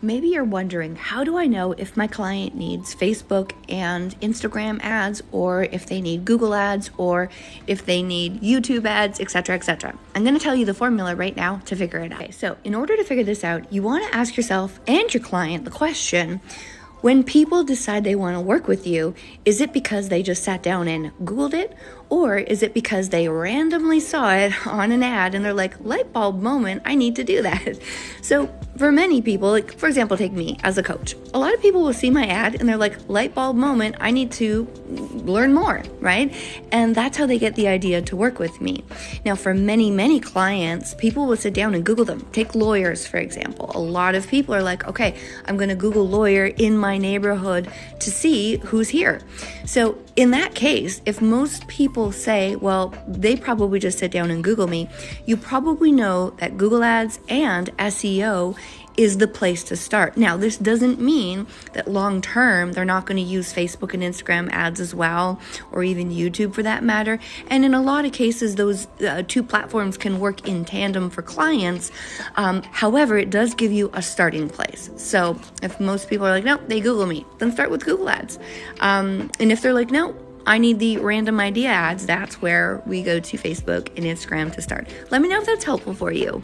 maybe you're wondering, how do I know if my client needs Facebook and Instagram ads, or if they need Google ads, or if they need YouTube ads, etc., etc.? I'm going to tell you the formula right now to figure it out. Okay, so in order to figure this out, you want to ask yourself and your client the question: when people decide they want to work with you, is it because they just sat down and Googled it? Or is it because they randomly saw it on an ad and they're like, light bulb moment, I need to do that? So for many people, like for example, take me as a coach. A lot of people will see my ad and they're like, light bulb moment, I need to learn more, right? And that's how they get the idea to work with me. Now, for many, many clients, people will sit down and Google them. Take lawyers, for example. A lot of people are like, okay, I'm going to Google lawyer in my neighborhood to see who's here. So in that case, if most people say, well, they probably just sit down and Google me, you probably know that Google Ads and SEO is the place to start. Now, this doesn't mean that long term they're not going to use Facebook and Instagram ads as well, or even YouTube for that matter. And in a lot of cases, those two platforms can work in tandem for clients. However, it does give you a starting place. So if most people are like, no, they Google me, then start with Google Ads. And if they're like, no, I need the random idea ads, that's where we go to Facebook and Instagram to start. Let me know if that's helpful for you.